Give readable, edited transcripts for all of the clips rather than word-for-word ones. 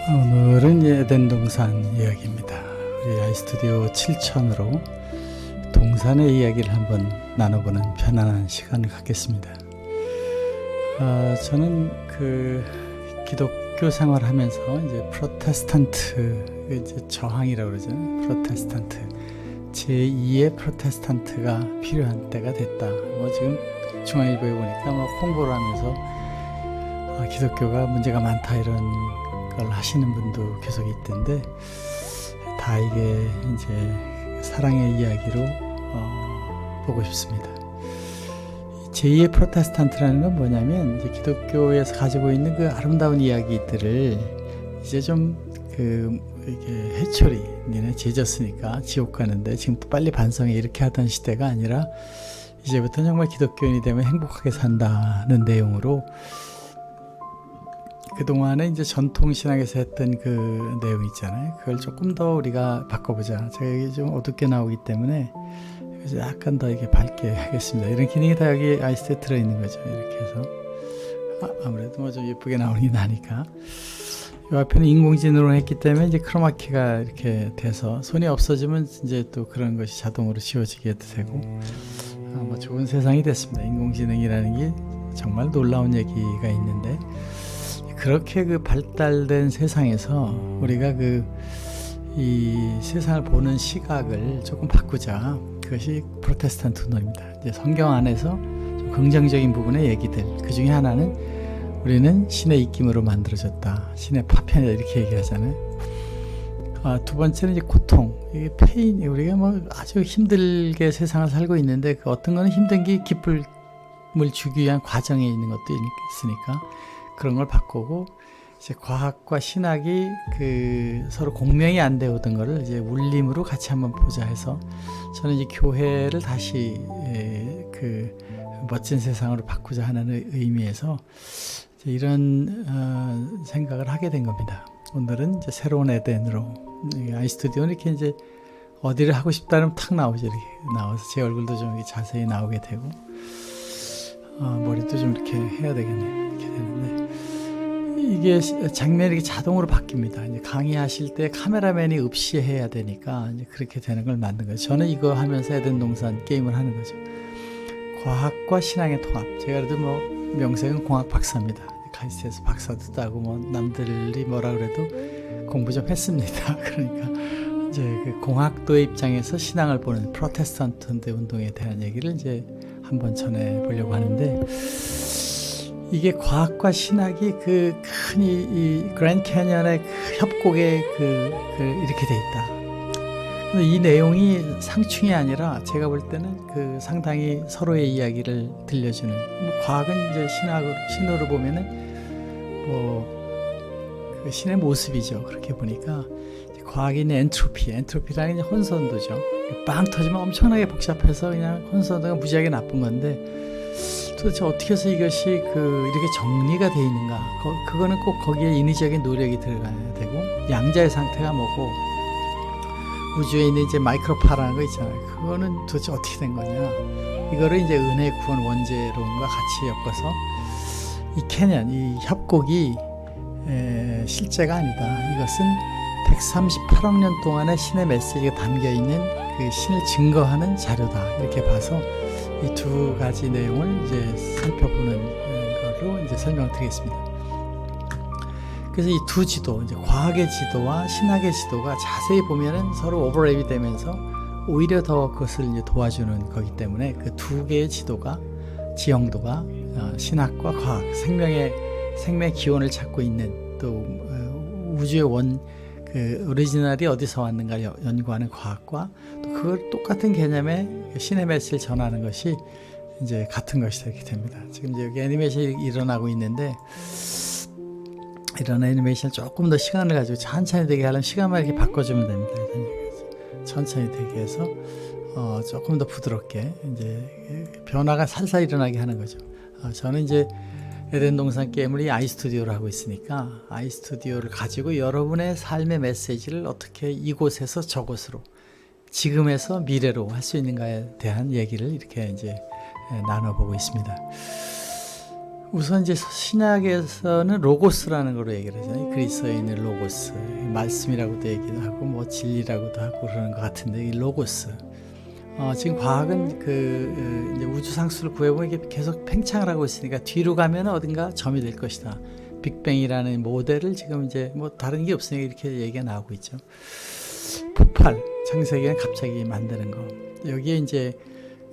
오늘은 에덴 동산 이야기입니다. 우리 아이스튜디오 7000으로 동산의 이야기를 한번 나눠보는 편안한 시간을 갖겠습니다. 저는 기독교 생활하면서 이제 프로테스탄트, 이제 저항이라고 그러잖아요. 프로테스탄트, 제2의 프로테스탄트가 필요한 때가 됐다. 지금 중앙일보에 보니까 홍보를 하면서 기독교가 문제가 많다 이런 걸 하시는 분도 계속 있던데, 다 이게 이제 사랑의 이야기로 보고 싶습니다. 제2의 프로테스탄트라는 건 뭐냐면, 이제 기독교에서 가지고 있는 그 아름다운 이야기들을 이제 좀 이게 해초리, 니네 죄졌으니까 지옥 가는데 지금부터 빨리 반성해, 이렇게 하던 시대가 아니라 이제부터 정말 기독교인이 되면 행복하게 산다는 내용으로, 그동안에 이제 전통신학에서 했던 그 내용 있잖아요. 그걸 조금 더 우리가 바꿔보자. 제가 이게 좀 어둡게 나오기 때문에 그래서 약간 더 이렇게 밝게 하겠습니다. 이런 기능이 다 여기 아이스트에 들어있는 거죠. 이렇게 해서 아무래도 좀 예쁘게 나오는 게 나니까. 이 앞에는 인공지능으로 했기 때문에 이제 크로마키가 이렇게 돼서 손이 없어지면 이제 또 그런 것이 자동으로 지워지게 되고, 좋은 세상이 됐습니다. 인공지능이라는 게 정말 놀라운 얘기가 있는데, 그렇게 발달된 세상에서 우리가 이 세상을 보는 시각을 조금 바꾸자. 그것이 프로테스탄트 운동입니다. 이제 성경 안에서 좀 긍정적인 부분의 얘기들, 그 중에 하나는 우리는 신의 입김으로 만들어졌다, 신의 파편이다, 이렇게 얘기하잖아요. 두 번째는 이제 고통, 이게 페인, 우리가 아주 힘들게 세상을 살고 있는데, 어떤 거는 힘든 게 기쁨을 주기 위한 과정에 있는 것도 있으니까 그런 걸 바꾸고, 이제 과학과 신학이 서로 공명이 안 되었던 거를 이제 울림으로 같이 한번 보자 해서, 저는 이제 교회를 다시 멋진 세상으로 바꾸자 하는 의미에서 이런 생각을 하게 된 겁니다. 오늘은 이제 새로운 에덴으로, 아이스튜디오는 이렇게 이제 어디를 하고 싶다면 탁 나오죠. 이렇게 나와서 제 얼굴도 좀 이렇게 자세히 나오게 되고, 머리도 좀 이렇게 해야 되겠네요. 이렇게 되는데, 이게 장면이 이렇게 자동으로 바뀝니다. 이제 강의하실 때 카메라맨이 읍시해야 되니까 이제 그렇게 되는 걸 만든 거죠. 저는 이거 하면서 에덴 동산 게임을 하는 거죠. 과학과 신앙의 통합. 제가 그래도 명색은 공학 박사입니다. 카이스트에서 박사도 따고, 남들이 뭐라 그래도 공부 좀 했습니다. 그러니까 이제 공학도의 입장에서 신앙을 보는 프로테스탄트 운동에 대한 얘기를 이제 한번 전해 보려고 하는데, 이게 과학과 신학이 큰 이 그랜드 캐니언의 협곡에 이렇게 돼 있다. 이 내용이 상충이 아니라 제가 볼 때는 상당히 서로의 이야기를 들려주는, 과학은 이제 신으로 보면은 신의 모습이죠. 그렇게 보니까 과학이 있는 엔트로피라는 게 혼선도죠. 빵 터지면 엄청나게 복잡해서 그냥 혼선도가 무지하게 나쁜 건데, 도대체 어떻게 해서 이것이 이렇게 정리가 되어 있는가? 그거는 꼭 거기에 인위적인 노력이 들어가야 되고, 양자의 상태가 뭐고, 우주에 있는 이제 마이크로파라는 거 있잖아요. 그거는 도대체 어떻게 된 거냐? 이거를 이제 은혜 구원 원죄론과 같이 엮어서 이 캐년, 이 협곡이 실제가 아니다. 이것은 138억 년 동안의 신의 메시지가 담겨 있는 신을 증거하는 자료다. 이렇게 봐서 이 두 가지 내용을 이제 살펴보는 걸로 이제 설명을 드리겠습니다. 그래서 이 두 지도, 이제 과학의 지도와 신학의 지도가 자세히 보면은 서로 오버랩이 되면서 오히려 더 그것을 이제 도와주는 거기 때문에 그 두 개의 지형도가 신학과 과학, 생명의 기원을 찾고 있는, 또 우주의 오리지널이 어디서 왔는가 연구하는 과학과, 또 그걸 똑같은 개념의 신의 메시지를 전하는 것이 이제 같은 것이 되게 됩니다. 지금 이제 여기 애니메이션이 일어나고 있는데, 이런 애니메이션을 조금 더 시간을 가지고 천천히 되게 하려면 시간만 이렇게 바꿔주면 됩니다. 천천히 되게 해서 조금 더 부드럽게 이제 변화가 살살 일어나게 하는 거죠. 저는 이제 에덴 동산 게임을 이 아이스튜디오를 하고 있으니까, 아이스튜디오를 가지고 여러분의 삶의 메시지를 어떻게 이곳에서 저곳으로, 지금에서 미래로 할 수 있는가에 대한 얘기를 이렇게 이제 나눠보고 있습니다. 우선 이제 신약에서는 로고스라는 걸로 얘기를 하잖아요. 그리스어에 있는 로고스, 말씀이라고도 얘기도 하고 뭐 진리라고도 하고 그러는 것 같은데, 이 로고스. 지금 과학은 이제 우주 상수를 구해보면 이게 계속 팽창을 하고 있으니까 뒤로 가면 어딘가 점이 될 것이다. 빅뱅이라는 모델을 지금 이제 뭐 다른 게 없으니까 이렇게 얘기가 나오고 있죠. 폭발, 창세기는 갑자기 만드는 거. 여기에 이제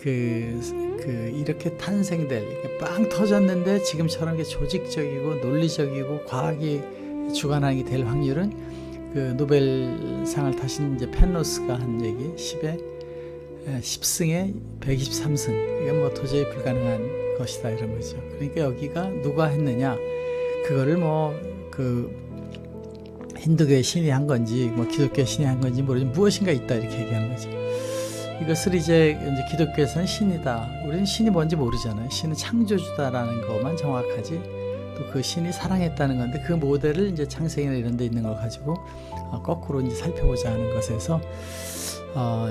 이렇게 탄생될, 빵 터졌는데 지금처럼 조직적이고 논리적이고 과학이 주관하는 게 될 확률은 노벨상을 타신 이제 펜로스가 한 얘기 10승에 123승. 이건 뭐 도저히 불가능한 것이다 이런 거죠. 그러니까 여기가 누가 했느냐? 그거를 힌두교의 신이 한 건지 뭐 기독교의 신이 한 건지 모르지만 무엇인가 있다 이렇게 얘기하는 거죠. 이것을 이제 기독교에서는 신이다. 우리는 신이 뭔지 모르잖아요. 신은 창조주다라는 것만 정확하지. 또 그 신이 사랑했다는 건데 그 모델을 이제 창세기나 이런 데 있는 걸 가지고 거꾸로 이제 살펴보자 하는 것에서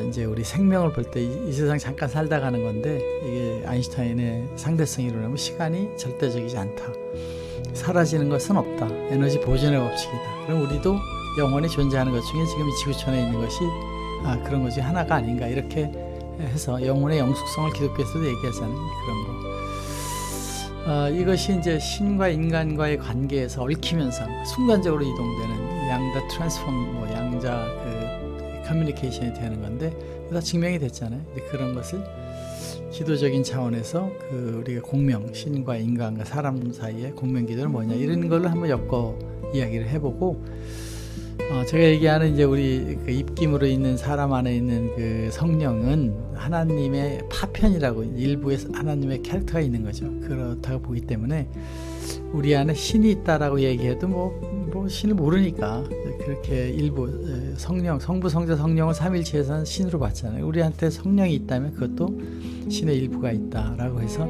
이제 우리 생명을 볼 때 이 세상 잠깐 살다 가는 건데, 이게 아인슈타인의 상대성 이론하면 시간이 절대적이지 않다. 사라지는 것은 없다. 에너지 보존의 법칙이다. 그럼 우리도 영원히 존재하는 것 중에 지금 이 지구촌에 있는 것이 그런 것 중에 하나가 아닌가, 이렇게 해서 영혼의 영숙성을 기독교에서도 얘기하잖아요. 그런 거. 이것이 이제 신과 인간과의 관계에서 얽히면서 순간적으로 이동되는 양자 트랜스폼, 양자 커뮤니케이션이 되는 건데, 다 증명이 됐잖아요. 그런 것을 기도적인 차원에서 우리가 공명, 신과 인간과 사람 사이의 공명 기도는 뭐냐, 이런 걸로 한번 엮어 이야기를 해보고, 제가 얘기하는 이제 우리 입김으로 있는 사람 안에 있는 성령은 하나님의 파편이라고, 일부의 하나님의 캐릭터가 있는 거죠. 그렇다고 보기 때문에 우리 안에 신이 있다라고 얘기해도 뭐 신을 모르니까 그렇게 일부 성령, 성부, 성자, 성령을 삼일체에서는 신으로 봤잖아요. 우리한테 성령이 있다면 그것도 신의 일부가 있다라고 해서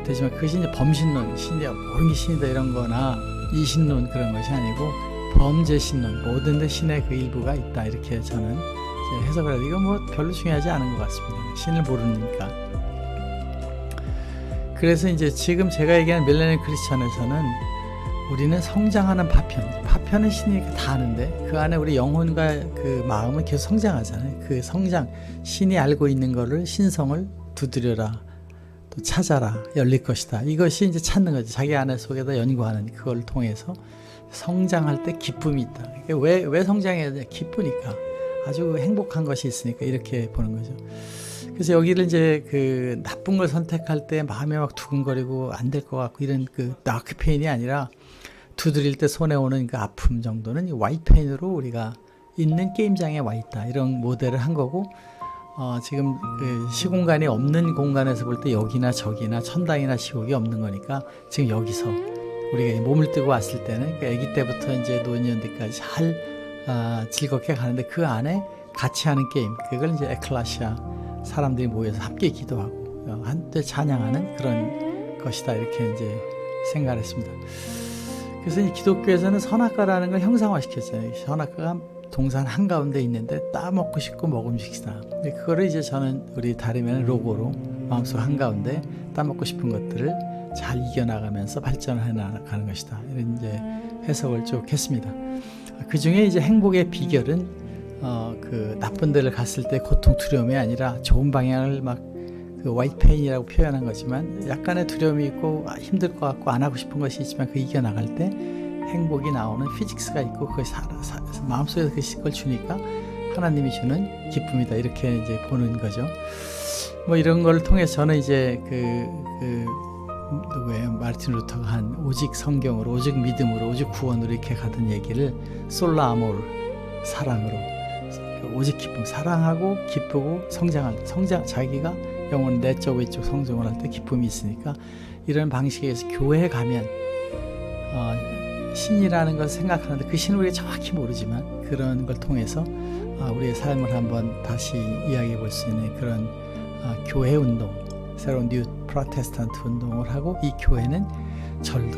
되지만, 그것이 이제 범신론, 신이 모든 게 신이다 이런 거나 이신론 그런 것이 아니고 범죄신론, 모든 데 신의 일부가 있다 이렇게 저는 이제 해석을 해요. 이건 뭐 별로 중요하지 않은 것 같습니다. 신을 모르니까. 그래서 이제 지금 제가 얘기하는 밀레니엄 크리스천에서는 우리는 성장하는 파편은 신이 다 아는데 그 안에 우리 영혼과 마음은 계속 성장하잖아요. 그 성장, 신이 알고 있는 거를, 신성을 두드려라, 또 찾아라, 열릴 것이다. 이것이 이제 찾는 거죠. 자기 안에 속에다 연구하는 그걸 통해서 성장할 때 기쁨이 있다. 왜 성장해야 돼? 기쁘니까. 아주 행복한 것이 있으니까 이렇게 보는 거죠. 그래서 여기를 이제 나쁜 걸 선택할 때 마음이 막 두근거리고 안 될 것 같고 이런 다크 페인이 아니라 두드릴 때 손에 오는 아픔 정도는 이 화이트 페인으로 우리가 있는 게임장에 와 있다. 이런 모델을 한 거고, 지금 시공간이 없는 공간에서 볼 때 여기나 저기나 천당이나 지옥이 없는 거니까 지금 여기서 우리가 몸을 뜨고 왔을 때는 아기 때부터 이제 노년기까지 잘 즐겁게 가는데 그 안에 같이 하는 게임, 그걸 이제 에클라시아 사람들이 모여서 함께 기도하고 한때 찬양하는 그런 것이다 이렇게 이제 생각을 했습니다. 그래서 이 기독교에서는 선악과라는 걸 형상화시켰잖아요. 선악과가 동산 한가운데 있는데 따먹고 싶고 먹음직이다. 그거를 이제 저는 우리 다르면 로고로 마음속 한가운데 따먹고 싶은 것들을 잘 이겨나가면서 발전을 해나가는 것이다. 이런 이제 해석을 쭉 했습니다. 그 중에 이제 행복의 비결은 나쁜 데를 갔을 때 고통, 두려움이 아니라 좋은 방향을 화이트 페인이라고 표현한 거지만 약간의 두려움이 있고 힘들 것 같고 안 하고 싶은 것이 있지만 이겨나갈 때 행복이 나오는 피직스가 있고 그것이 마음속에서 그걸 주니까 하나님이 주는 기쁨이다 이렇게 이제 보는 거죠. 뭐 이런 걸 통해서 저는 이제 누구예요? 마르틴 루터가 한 오직 성경으로, 오직 믿음으로, 오직 구원으로 이렇게 가던 얘기를 솔라 아모르, 사랑으로, 오직 기쁨, 사랑하고 기쁘고 성장, 자기가 영혼 내적 외적 성장을 할 때 기쁨이 있으니까 이런 방식에서 교회에 가면 신이라는 걸 생각하는데 그 신을 우리가 정확히 모르지만 그런 걸 통해서 우리의 삶을 한번 다시 이야기해 볼 수 있는 그런 교회 운동, 새로운 뉴 프로테스탄트 운동을 하고, 이 교회는 절도,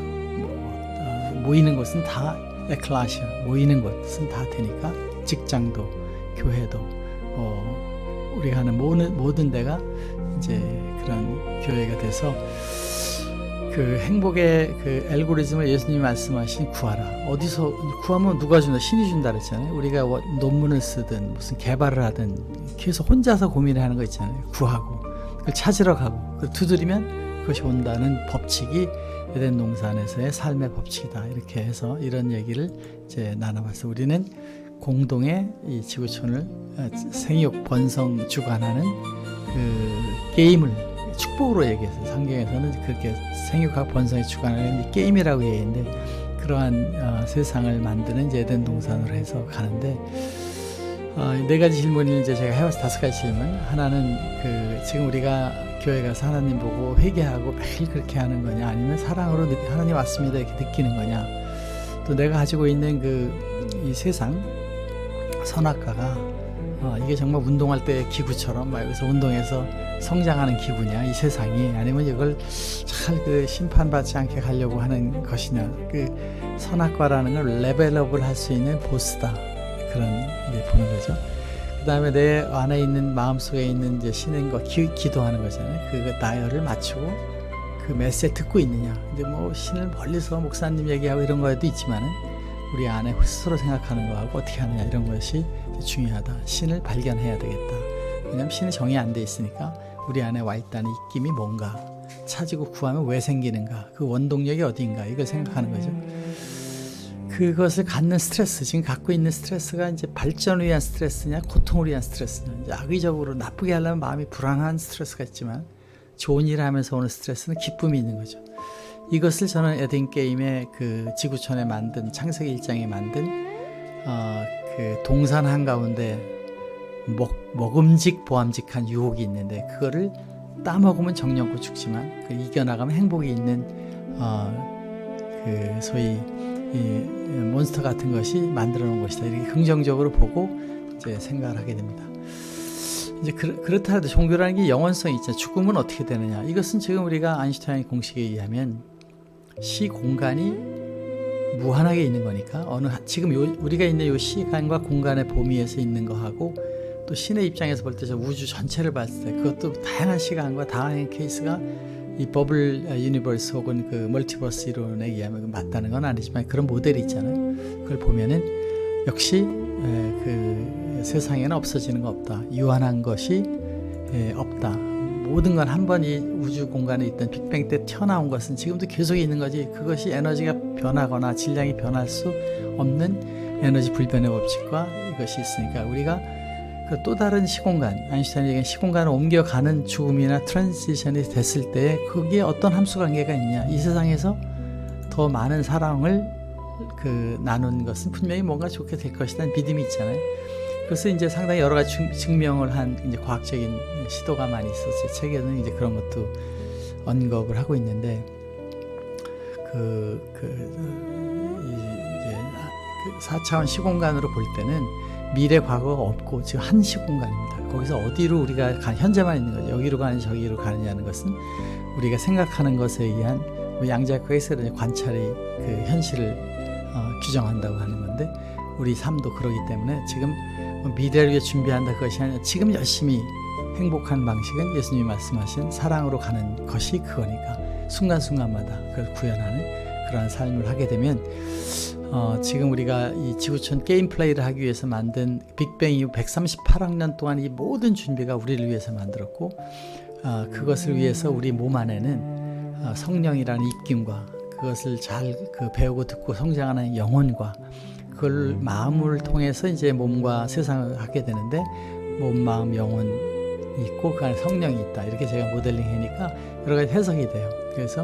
모이는 곳은 다 에클라시아, 모이는 곳은 다 되니까 직장도, 교회도, 우리가 하는 모든 데가 이제 그런 교회가 돼서 그 행복의 그 알고리즘을 예수님이 말씀하신 구하라. 어디서 구하면 누가 준다? 신이 준다 그랬잖아요. 우리가 논문을 쓰든 무슨 개발을 하든 계속 혼자서 고민을 하는 거 있잖아요. 구하고 그걸 찾으러 가고 그걸 두드리면 그것이 온다는 법칙이 에덴 동산에서의 삶의 법칙이다. 이렇게 해서 이런 얘기를 이제 나눠봤어요. 우리는 공동의 이 지구촌을 생육 번성 주관하는 그 게임을 축복으로 얘기해서 성경에서는 그렇게 생육학 번성의 주관하는 게임이라고 얘기했는데 그러한 세상을 만드는 이제 에덴 동산으로 해서 가는데 네 가지 질문을 이제 제가 해와서 5가지 질문. 하나는 그 지금 우리가 교회 가서 하나님 보고 회개하고 매일 그렇게 하는 거냐, 아니면 사랑으로 하나님 왔습니다 이렇게 느끼는 거냐, 또 내가 가지고 있는 그 이 세상 선악과가 이게 정말 운동할 때 기구처럼 막 여기서 운동해서 성장하는 기구냐 이 세상이, 아니면 이걸 잘 그 심판받지 않게 가려고 하는 것이냐. 그 선악과라는 걸 레벨업을 할 수 있는 보스다, 그런 이제 보는 거죠. 그 다음에 내 안에 있는 마음속에 있는 이제 신앙과 기도하는 거잖아요. 그 나열을 맞추고 그 메시지 듣고 있느냐. 근데 뭐 신을 멀리서 목사님 얘기하고 이런 거에도 있지만은 우리 안에 스스로 생각하는 거하고 어떻게 하느냐 이런 것이 중요하다. 신을 발견해야 되겠다. 왜냐하면 신이 정의 안 돼 있으니까 우리 안에 와 있다는 입김이 뭔가, 찾고 구하면 왜 생기는가, 그 원동력이 어디인가, 이걸 생각하는 거죠. 그것을 갖는 스트레스, 지금 갖고 있는 스트레스가 이제 발전을 위한 스트레스냐 고통을 위한 스트레스냐. 이제 악의적으로 나쁘게 하려면 마음이 불안한 스트레스가 있지만 좋은 일을 하면서 오는 스트레스는 기쁨이 있는 거죠. 이것을 저는 에덴 게임의 그 지구촌에 만든 창세기 1장에 만든 그 동산 한가운데 먹음직보암직한 유혹이 있는데 그거를 따먹으면 정령고 죽지만 그 이겨나가면 행복이 있는 그 소위 이 몬스터 같은 것이 만들어 놓은 것이다. 이렇게 긍정적으로 보고 이제 생각을 하게 됩니다. 이제 그렇다 해도 종교라는 게 영원성이 있잖아요. 죽음은 어떻게 되느냐. 이것은 지금 우리가 아인슈타인 공식에 의하면 시 공간이 무한하게 있는 거니까 지금 우리가 있는 이 시간과 공간의 범위에서 있는 거하고 또 신의 입장에서 볼 때 저 우주 전체를 봤을 때 그것도 다양한 시간과 다양한 케이스가 이 버블 유니버스 혹은 그 멀티버스 이론에 의하면 맞다는 건 아니지만 그런 모델이 있잖아요. 그걸 보면은 역시 그 세상에는 없어지는 거 없다. 유한한 것이 없다. 모든 건 한 번 이 우주 공간에 있던 빅뱅 때 튀어나온 것은 지금도 계속 있는 거지. 그것이 에너지가 변하거나 질량이 변할 수 없는 에너지 불변의 법칙과 이것이 있으니까 우리가 그 또 다른 시공간, 아인슈타인이 얘기한 시공간을 옮겨가는 죽음이나 트랜지션이 됐을 때 거기에 어떤 함수관계가 있냐. 이 세상에서 더 많은 사랑을 그 나눈 것은 분명히 뭔가 좋게 될 것이라는 믿음이 있잖아요. 그래서 이제 상당히 여러 가지 증명을 한 이제 과학적인 시도가 많이 있었어요. 책에는 이제 그런 것도 언급을 하고 있는데 이제 4차원 시공간으로 볼 때는 미래 과거가 없고 지금 한 시공간입니다. 거기서 어디로 우리가 현재만 있는 거죠. 여기로 가느냐 저기로 가느냐는 것은 우리가 생각하는 것에 의한 양자역학에서 관찰이 그 현실을 규정한다고 하는 건데 우리 삶도 그러기 때문에 지금 미래를 위해 준비한다 그것이 아니라 지금 열심히 행복한 방식은 예수님이 말씀하신 사랑으로 가는 것이 그거니까 순간순간마다 그걸 구현하는 그러한 삶을 하게 되면 지금 우리가 이 지구촌 게임 플레이를 하기 위해서 만든 빅뱅 이후 138억 년 동안 이 모든 준비가 우리를 위해서 만들었고 그것을 위해서 우리 몸 안에는 성령이라는 입김과 그것을 잘 배우고 듣고 성장하는 영혼과 그걸 마음을 통해서 이제 몸과 세상을 하게 되는데 몸, 마음, 영혼이 있고 그 안에 성령이 있다. 이렇게 제가 모델링 하니까 여러 가지 해석이 돼요. 그래서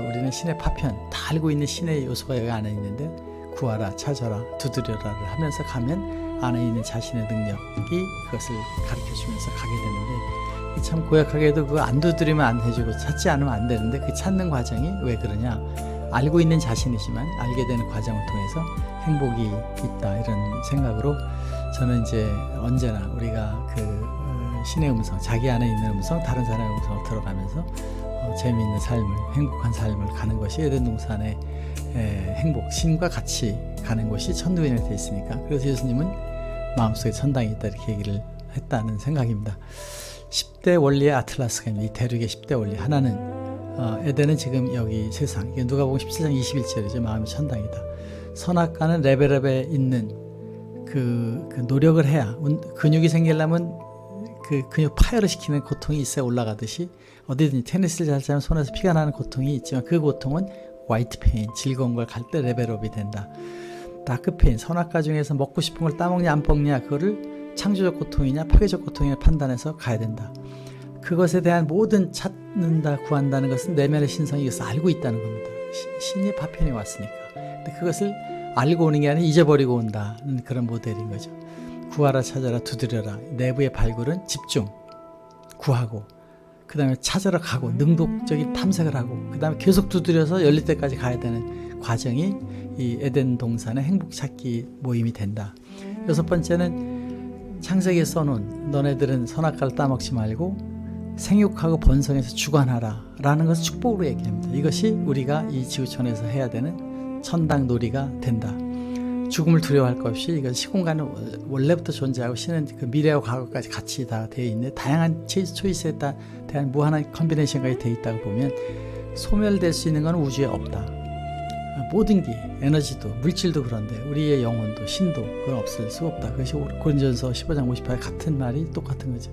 우리는 신의 파편, 다 알고 있는 신의 요소가 여기 안에 있는데 구하라, 찾아라, 두드려라를 하면서 가면 안에 있는 자신의 능력이 그것을 가르쳐주면서 가게 되는데 참 고약하게도 그거 안 두드리면 안 해주고 찾지 않으면 안 되는데 그 찾는 과정이 왜 그러냐. 알고 있는 자신이지만 알게 되는 과정을 통해서 행복이 있다 이런 생각으로 저는 이제 언제나 우리가 그 신의 음성, 자기 안에 있는 음성, 다른 사람의 음성을 들어가면서 재미있는 삶을, 행복한 삶을 가는 것이 에덴 동산의 행복, 신과 같이 가는 곳이 천국인이 되어 있으니까. 그래서 예수님은 마음속에 천당이 있다 이렇게 얘기를 했다는 생각입니다. 10대 원리의 아틀라스가 있습니다. 이 대륙의 10대 원리. 하나는 에덴은 지금 여기 세상, 이게 누가복음 17장 21절이죠. 마음이 천당이다. 선악과는 레벨업에 있는 그 노력을 해야, 근육이 생기려면 그 근육 파열을 시키는 고통이 있어야 올라가듯이, 어디든지 테니스를 잘 치면 손에서 피가 나는 고통이 있지만 그 고통은 화이트 페인, 즐거운 걸 갈 때 레벨업이 된다. 다크 페인, 선악과 중에서 먹고 싶은 걸 따먹냐 안 먹냐, 그거를 창조적 고통이냐 파괴적 고통이냐 판단해서 가야 된다. 그것에 대한 모든 찾는다, 구한다는 것은 내면의 신성이 이것을 알고 있다는 겁니다. 신이 파편이 왔으니까. 근데 그것을 알고 오는 게 아니라 잊어버리고 온다는 그런 모델인 거죠. 구하라, 찾아라, 두드려라. 내부의 발굴은 집중, 구하고, 그 다음에 찾으러 가고, 능동적인 탐색을 하고, 그 다음에 계속 두드려서 열릴 때까지 가야 되는 과정이 이 에덴 동산의 행복 찾기 모임이 된다. 여섯 번째는 창세기에 써놓은, 너네들은 선악과를 따먹지 말고 생육하고 번성해서 주관하라 라는 것을 축복으로 얘기합니다. 이것이 우리가 이 지구촌에서 해야 되는 천당 놀이가 된다. 죽음을 두려워할 것 없이, 이건 시공간은 원래부터 존재하고 신은 그 미래와 과거까지 같이 다 되어 있는 다양한 초이스에 대한 무한한 컨비네이션까지 되어 있다고 보면 소멸될 수 있는 건 우주에 없다. 모든 게, 에너지도 물질도 그런데 우리의 영혼도 신도 그건 없을 수 없다. 그것이 고린전서 15장 58에 같은 말이 똑같은 거죠.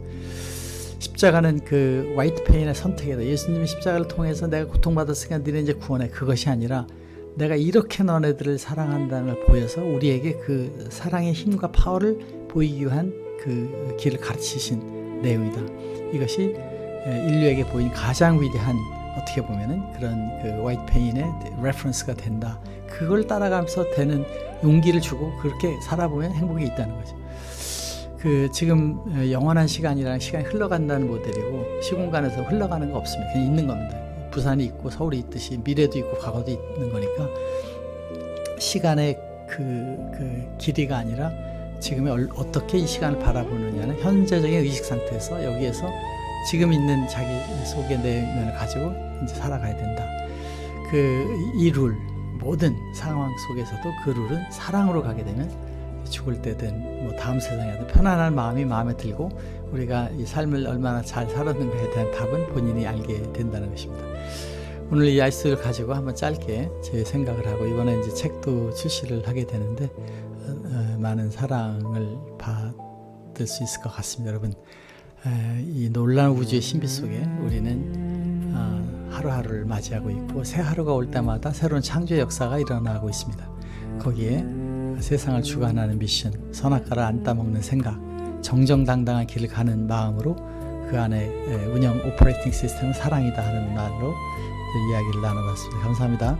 십자가는 그 화이트 페인의 선택이다. 예수님이 십자가를 통해서 내가 고통받았으니까 너네 이제 구원해, 그것이 아니라 내가 이렇게 너네들을 사랑한다는 걸 보여서 우리에게 그 사랑의 힘과 파워를 보이기 위한 그 길을 가르치신 내용이다. 이것이 인류에게 보인 가장 위대한, 어떻게 보면은 그런 그 화이트 페인의 레퍼런스가 된다. 그걸 따라가면서 되는 용기를 주고 그렇게 살아보면 행복이 있다는 거죠. 그 지금 영원한 시간이라는 시간이 흘러간다는 모델이고, 시공간에서 흘러가는 거 없습니다. 그냥 있는 겁니다. 부산이 있고 서울이 있듯이 미래도 있고 과거도 있는 거니까 시간의 그 길이가 아니라 지금의 어떻게 이 시간을 바라보느냐는 현재적인 의식 상태에서 여기에서 지금 있는 자기 속의 내면을 가지고 이제 살아가야 된다. 이 룰, 모든 상황 속에서도 그 룰은 사랑으로 가게 되면 죽을 때든 뭐 다음 세상에도 편안한 마음이 마음에 들고 우리가 이 삶을 얼마나 잘 살았는가에 대한 답은 본인이 알게 된다는 것입니다. 오늘 이 아이스를 가지고 한번 짧게 제 생각을 하고, 이번에 이제 책도 출시를 하게 되는데 많은 사랑을 받을 수 있을 것 같습니다. 여러분, 이 놀라운 우주의 신비 속에 우리는 하루하루를 맞이하고 있고, 새 하루가 올 때마다 새로운 창조의 역사가 일어나고 있습니다. 거기에 세상을 주관하는 미션, 선악과를 안 따먹는 생각, 정정당당한 길을 가는 마음으로 그 안에 운영 오퍼레이팅 시스템은 사랑이다 하는 말로 이야기를 나눠봤습니다. 감사합니다.